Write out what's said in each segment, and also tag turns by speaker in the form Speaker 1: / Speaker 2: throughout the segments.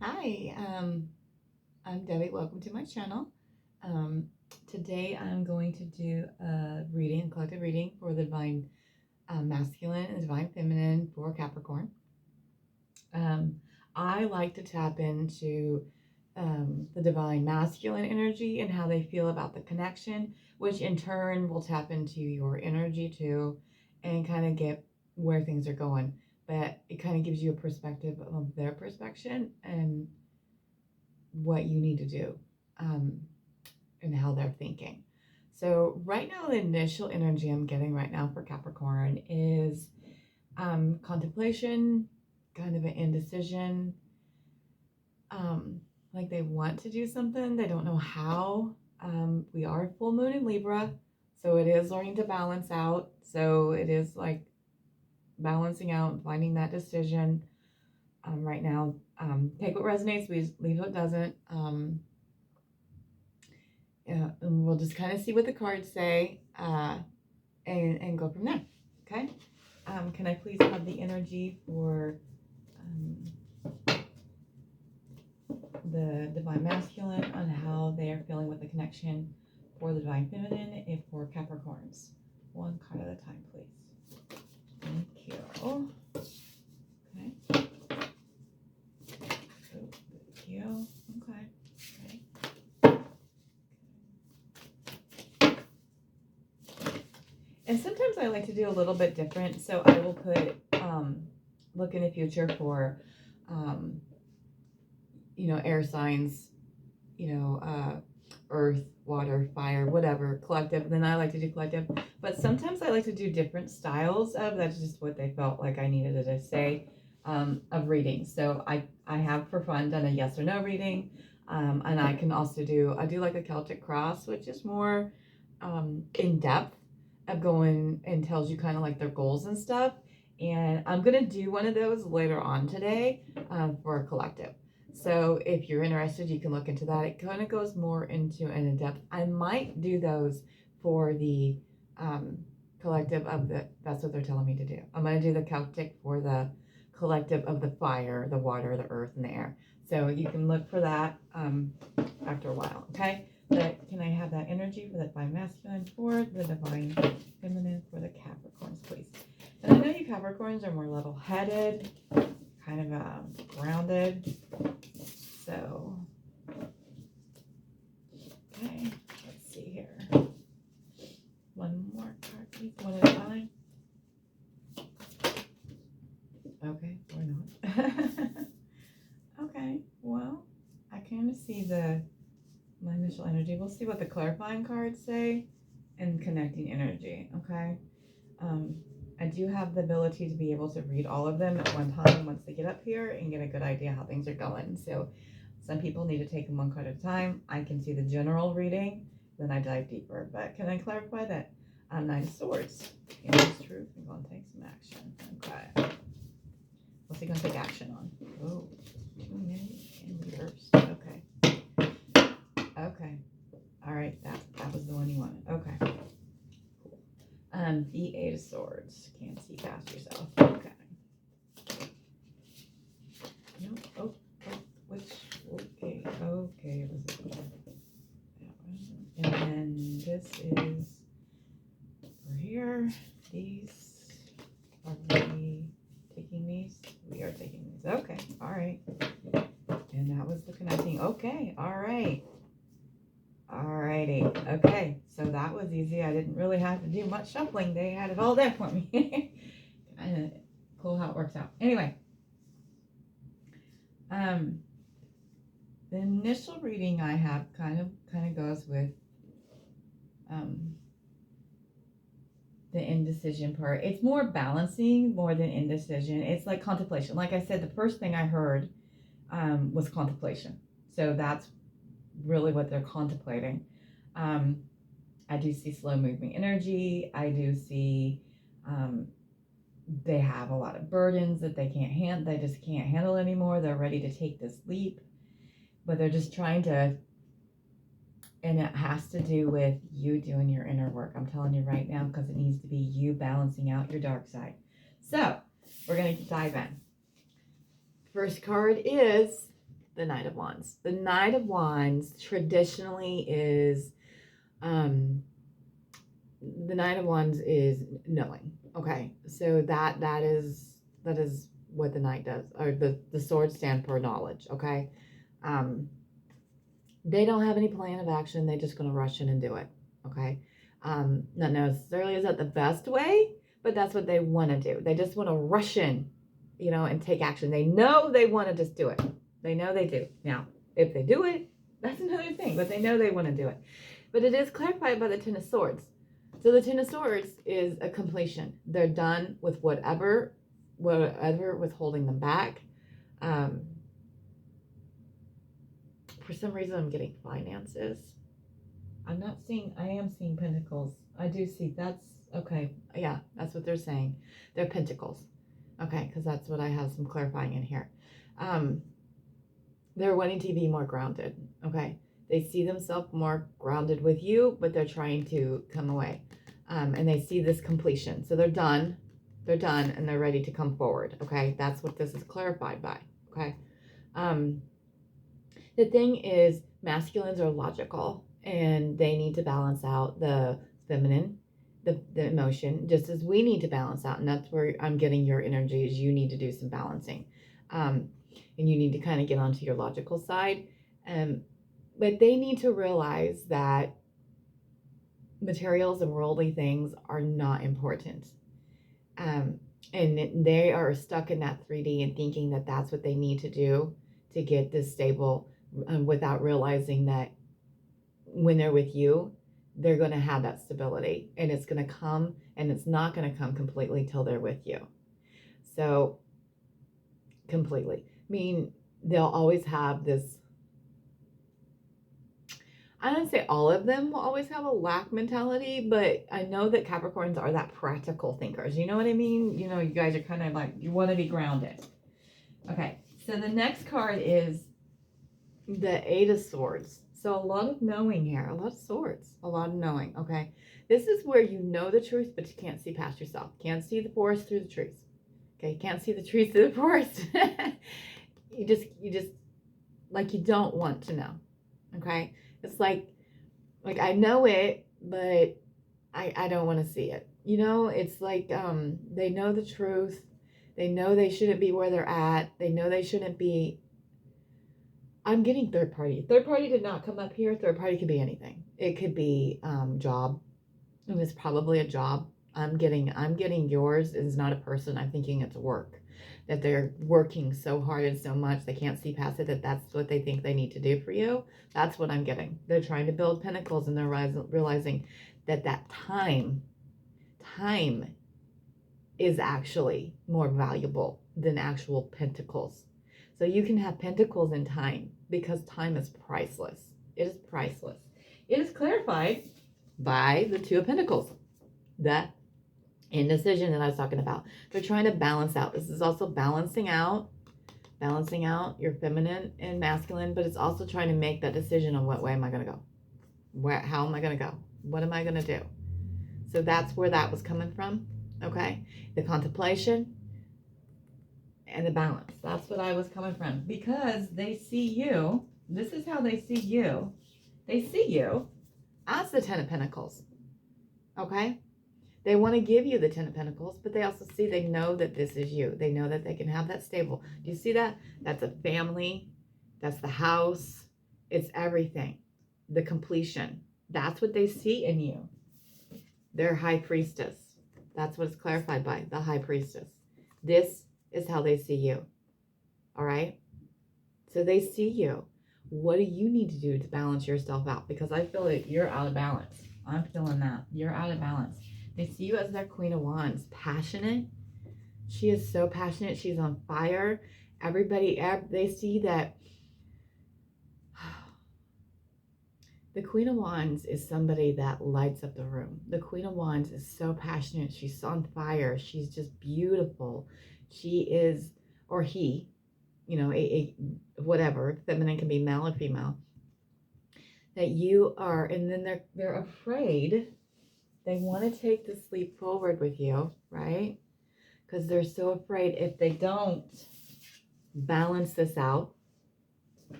Speaker 1: Hi, I'm Debbie. Welcome to my channel. Um, Today I'm going to do a collective reading for the divine masculine and divine feminine for Capricorn. Um, I like to tap into the divine masculine energy and how they feel about the connection, which in turn will tap into your energy too and kind of get where things are going. But it kind of gives you a perspective of their perspective and what you need to do um, and how they're thinking. So, right now, the initial energy I'm getting right now for Capricorn is contemplation, kind of an indecision. Like they want to do something, they don't know how. We are full moon in Libra, so it is learning to balance out. So, it is like balancing out and finding that decision right now. Take what resonates, leave what doesn't. Yeah, and we'll just kind of see what the cards say and go from there. Okay. Can I please have the energy for the divine masculine on how they are feeling with the connection for the divine feminine and for Capricorns? One card at a time, please. Thank you. Okay. Oh, thank you. Okay. And sometimes I like to do a little bit different. So I will put, look in the future for, air signs, earth, water, fire, whatever, collective. Then I like to do collective. But sometimes I like to do different styles of, that's just what they felt like I needed to say, of reading. So I have for fun done a yes or no reading. And I can also I do like a Celtic cross, which is more in depth of going and tells you kind of like their goals and stuff. And I'm going to do one of those later on today for a collective. So if you're interested, you can look into that. It kind of goes more into an in-depth. I might do those for the collective of that's what they're telling me to do. I'm going to do the Celtic for the collective of the fire, the water, the earth, and the air. So you can look for that after a while, okay? But can I have that energy for the divine masculine for the divine feminine for the Capricorns, please? And I know you Capricorns are more level-headed, kind of grounded. So, okay, let's see here. One more card, please, one at a time. Okay, or not. Okay, well, I kind of see my initial energy. We'll see what the clarifying cards say and connecting energy, okay? I do have the ability to be able to read all of them at one time once they get up here and get a good idea how things are going. So some people need to take them one card at a time. I can see the general reading, then I dive deeper. But can I clarify that Nine of Swords is truth? I'm going to take some action. Okay. What's he going to take action on? Oh, 2 minutes in reverse. Okay. Okay. All right. That was the one you wanted. Okay. Cool. The Eight of Swords. Can't see past yourself. Okay. No. Oh. Which? Okay. Okay. It was this one. And then this is for here. These. Are we taking these? We are taking these. Okay. All right. And that was the connecting. Okay. All right. Alrighty. Okay. So that was easy. I didn't really have to do much shuffling. They had it all there for me. Kind of cool how it works out. Anyway. The initial reading I have kind of goes with the indecision part. It's more balancing more than indecision. It's like contemplation. Like I said, the first thing I heard was contemplation. So that's really what they're contemplating. I do see slow moving energy. I do see they have a lot of burdens that they can't handle. They just can't handle anymore. They're ready to take this leap, but they're just trying to. And it has to do with you doing your inner work. I'm telling you right now, because it needs to be you balancing out your dark side. So we're going to dive in. First card is the Knight of Wands. The Knight of Wands traditionally is, the Knight of Wands is knowing. Okay, so that is what the Knight does, or the swords stand for knowledge. Okay, they don't have any plan of action. They're just going to rush in and do it. Okay, not necessarily is that the best way, but that's what they want to do. They just want to rush in, you know, and take action. They know they want to just do it. They know they do. Now, if they do it, that's another thing, but they know they want to do it. But it is clarified by the Ten of Swords. So the Ten of Swords is a completion. They're done with whatever was holding them back. For some reason, I'm getting finances. I am seeing pentacles. I do see, that's, okay. Yeah, that's what they're saying. They're pentacles. Okay, because that's what I have some clarifying in here. They're wanting to be more grounded. Okay. They see themselves more grounded with you, but they're trying to come away. And they see this completion. So they're done. They're done and they're ready to come forward. Okay. That's what this is clarified by. Okay. The thing is, masculines are logical and they need to balance out the feminine, the emotion, just as we need to balance out. And that's where I'm getting your energy, is you need to do some balancing. And you need to kind of get onto your logical side. But they need to realize that materials and worldly things are not important. And they are stuck in that 3D and thinking that that's what they need to do to get this stable, without realizing that when they're with you, they're going to have that stability, and it's going to come, and it's not going to come completely till they're with you. So completely. I mean, they'll always have this, I don't say all of them will always have a lack mentality, but I know that Capricorns are that practical thinkers. You know what I mean? You know, you guys are kind of like, you want to be grounded. Okay, so the next card is the Eight of Swords. So a lot of knowing here, a lot of swords, a lot of knowing. Okay, this is where you know the truth, but you can't see past yourself. Can't see the forest through the trees. Okay, you can't see the trees through the forest. you just like, you don't want to know. Okay, it's like I know it, but I don't want to see it. You know, it's like they know the truth. They know they shouldn't be where they're at. They know they shouldn't be. I'm getting third party. Third party did not come up here. Third party could be anything. It could be job. It was probably a job. I'm getting yours is not a person. I'm thinking it's work. That they're working so hard and so much they can't see past it, that's what they think they need to do for you. That's what I'm getting. They're trying to build pentacles, and they're realizing that time is actually more valuable than actual pentacles. So you can have pentacles in time, because time is priceless. It is priceless. It is clarified by the Two of Pentacles. That indecision that I was talking about. They're trying to balance out. This is also balancing out your feminine and masculine, but it's also trying to make that decision on what way am I going to go? How am I going to go? What am I going to do? So that's where that was coming from. Okay. The contemplation and the balance. That's what I was coming from, because they see you. This is how they see you. They see you as the Ten of Pentacles. Okay. They want to give you the Ten of Pentacles, but they also see, they know that this is you. They know that they can have that stable. Do you see that? That's a family. That's the house. It's everything. The completion. That's what they see in you. They're High Priestess. That's what it's clarified by, the High Priestess. This is how they see you. All right? So they see you. What do you need to do to balance yourself out? Because I feel like you're out of balance. I'm feeling that. You're out of balance. They see you as their Queen of Wands. Passionate. She is so passionate. She's on fire. Everybody, they see that. The Queen of Wands is somebody that lights up the room. The Queen of Wands is so passionate. She's on fire. She's just beautiful. She is, or he, you know, whatever. Feminine can be male or female. That you are, and then they're afraid. They want to take this leap forward with you, right? Because they're so afraid if they don't balance this out,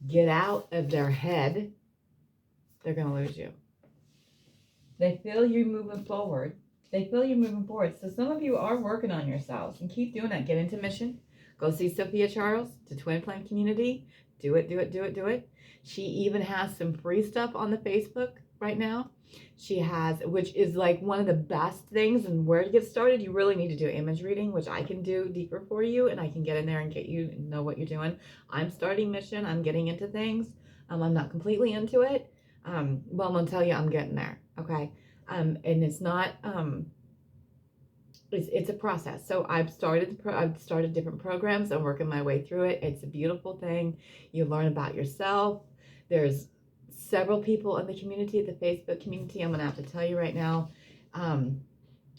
Speaker 1: get out of their head, they're going to lose you. They feel you moving forward. They feel you moving forward. So some of you are working on yourselves, and keep doing that. Get into mission. Go see Sophia Charles, the Twin Flame community. Do it, do it, do it, do it. She even has some free stuff on the Facebook right now. She has, which is like one of the best things. And where to get started, you really need to do image reading, which I can do deeper for you, and I can get in there and get you know what you're doing. I'm starting mission. I'm getting into things. I'm not completely into it. Well, I'm gonna tell you, I'm getting there. Okay. And it's not. It's a process. So I've started different programs. I'm working my way through it. It's a beautiful thing. You learn about yourself. There's several people in the community, the Facebook community. I'm gonna have to tell you right now.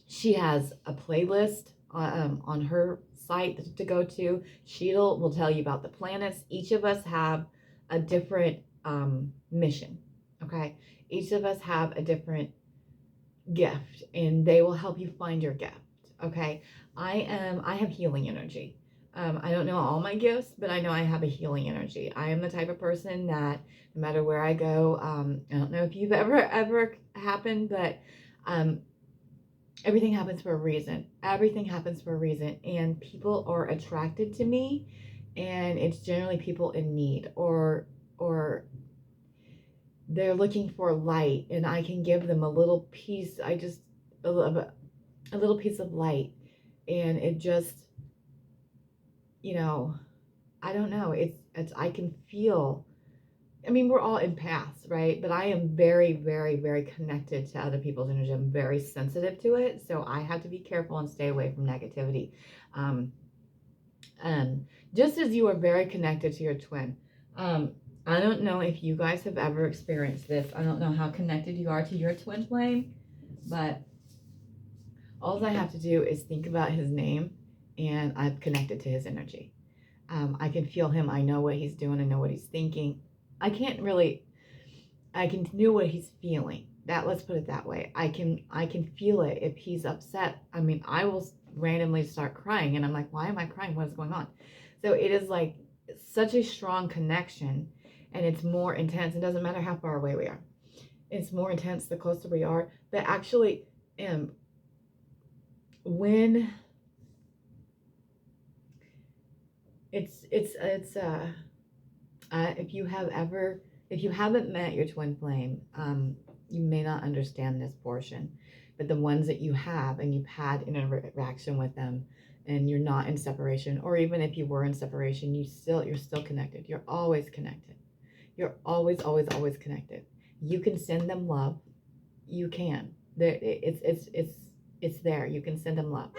Speaker 1: She has a playlist on her site to go to. Sheila will tell you about the planets. Each of us have a different mission. Okay, each of us have a different gift, and they will help you find your gift. Okay, I have healing energy. I don't know all my gifts, but I know I have a healing energy. I am the type of person that no matter where I go, I don't know if you've ever happened, but everything happens for a reason. Everything happens for a reason, and people are attracted to me, and it's generally people in need or they're looking for light, and I can give them a little piece. A little piece of light, and it just, I don't know. It's I can feel. I mean, we're all empaths, right? But I am very, very, very connected to other people's energy. I'm very sensitive to it, so I have to be careful and stay away from negativity. And just as you are very connected to your twin, I don't know if you guys have ever experienced this. I don't know how connected you are to your twin flame, but all I have to do is think about his name, and I'm connected to his energy. I can feel him. I know what he's doing. I know what he's thinking. I can know what he's feeling. Let's put it that way. I can feel it if he's upset. I mean, I will randomly start crying, and I'm like, why am I crying? What is going on? So it is like such a strong connection, and it's more intense. It doesn't matter how far away we are. It's more intense the closer we are. But actually, when if you haven't met your twin flame, you may not understand this portion, but the ones that you have and you've had an interaction with them, and you're not in separation, or even if you were in separation, you're still connected. You're always connected. You're always, always, always connected. You can send them love. You can. It's there. You can send them love.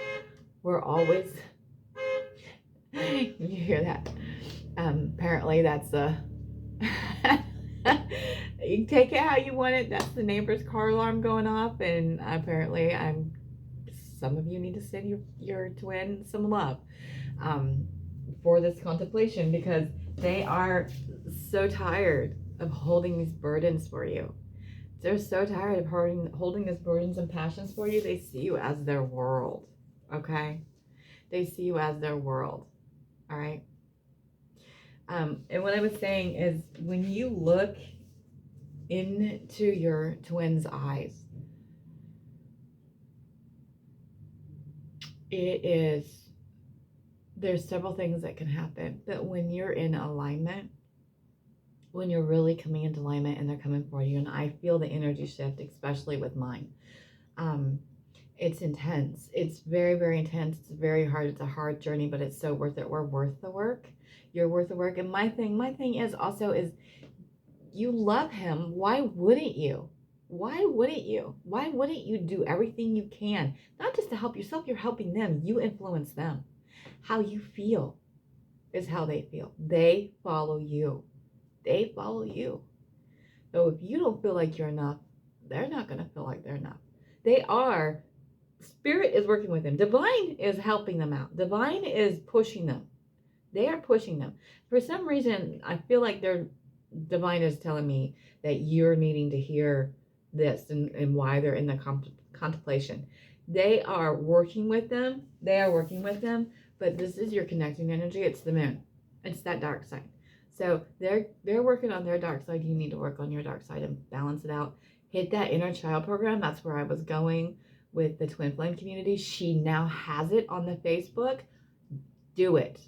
Speaker 1: We're always. You hear that? Apparently that's you take it how you want it. That's the neighbor's car alarm going off, and apparently some of you need to send your twin some love for this contemplation, because they are so tired of holding these burdens for you. They're so tired of holding these burdens and passions for you. They see you as their world. Okay, they see you as their world. All right. And what I was saying is, when you look into your twin's eyes, there's several things that can happen. But when you're in alignment, when you're really coming into alignment and they're coming for you, and I feel the energy shift, especially with mine, it's intense. It's very, very intense. It's very hard. It's a hard journey, but it's so worth it. We're worth the work. You're worth the work. And my thing is you love him. Why wouldn't you? Why wouldn't you? Why wouldn't you do everything you can? Not just to help yourself, you're helping them. You influence them. How you feel is how they feel. They follow you. They follow you. So if you don't feel like you're enough, they're not going to feel like they're enough. They are. Spirit is working with them. Divine is helping them out. Divine is pushing them. They are pushing them. For some reason, I feel like Divine is telling me that you're needing to hear this and why they're in the contemplation. They are working with them. They are working with them. But this is your connecting energy. It's the moon. It's that dark side. So they're working on their dark side. You need to work on your dark side and balance it out. Hit that inner child program. That's where I was going with the twin flame community. She now has it on the Facebook. Do it.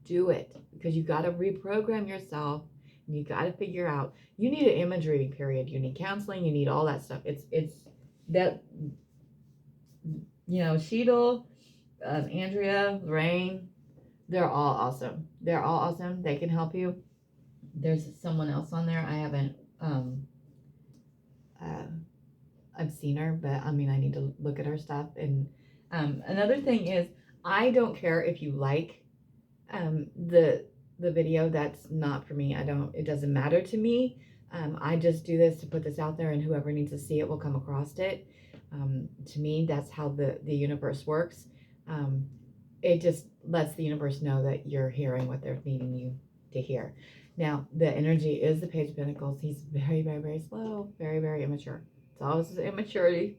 Speaker 1: Do it. Because you got to reprogram yourself. And you got to figure out. You need an image reading period. You need counseling. You need all that stuff. It's that, you know, Sheetal, Andrea, Lorraine, they're all awesome. They're all awesome. They can help you. There's someone else on there. I haven't, I've seen her, but I mean, I need to look at her stuff. And another thing is, I don't care if you like the video. That's not for me. It doesn't matter to me. I just do this to put this out there, and whoever needs to see it will come across it. To me, that's how the universe works. It just lets the universe know that you're hearing what they're needing you to hear. Now, the energy is the Page of Pentacles. He's very, very, very slow, very, very immature. It's always immaturity.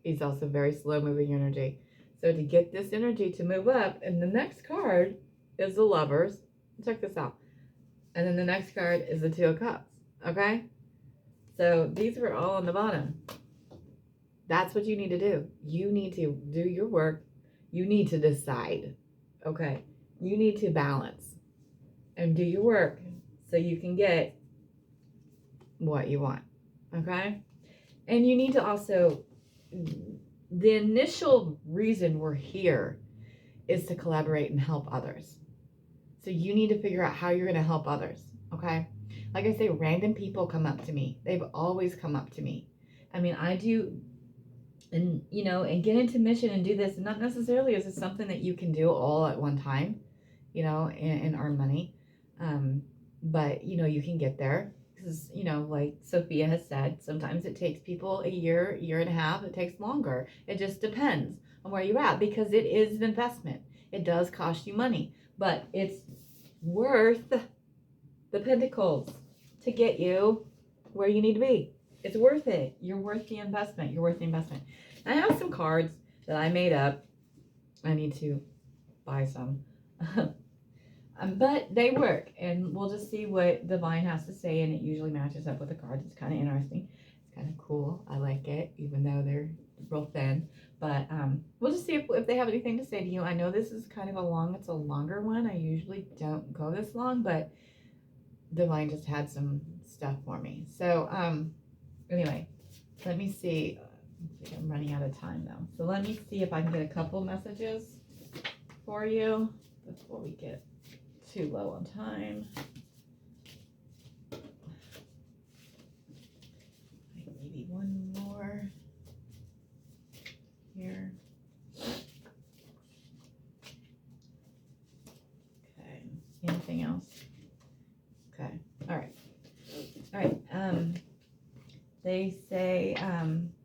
Speaker 1: He's also very slow moving energy. So to get this energy to move up, and the next card is the Lovers. Check this out. And then the next card is the Two of Cups. Okay? So these were all on the bottom. That's what you need to do. You need to do your work. You need to decide. Okay? You need to balance and do your work so you can get what you want. Okay? And you need to also, the initial reason we're here is to collaborate and help others. So you need to figure out how you're going to help others. Okay? Like I say, random people come up to me. They've always come up to me. I mean, I do, and you know, and get into mission and do this. And not necessarily is it something that you can do all at one time, you know, and earn money. But you know, you can get there. Because, you know, like Sophia has said, sometimes it takes people a year, year and a half. It takes longer. It just depends on where you're at, because it is an investment. It does cost you money, but it's worth the pentacles to get you where you need to be. It's worth it. You're worth the investment. You're worth the investment. I have some cards that I made up. I need to buy some. But they work, and we'll just see what Divine has to say, and it usually matches up with the cards. It's kind of interesting. It's kind of cool. I like it, even though they're real thin. But we'll just see if they have anything to say to you. I know this is kind of it's a longer one. I usually don't go this long, but Divine just had some stuff for me. So anyway, let me see. I'm running out of time, though. So let me see if I can get a couple messages for you before we get too low on time. Maybe one more here. Okay. Anything else? Okay. All right. All right. They say,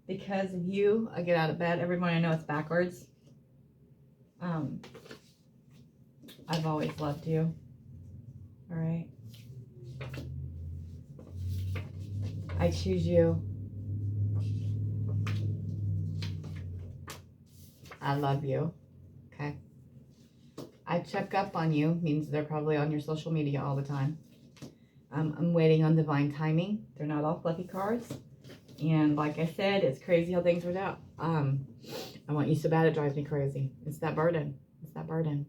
Speaker 1: because of you, I get out of bed every morning. I know it's backwards. I've always loved you. All right. I choose you. I love you. Okay. I check up on you. Means they're probably on your social media all the time. I'm waiting on divine timing. They're not all fluffy cards. And like I said, it's crazy how things work out. I want you so bad it drives me crazy. It's that burden. It's that burden.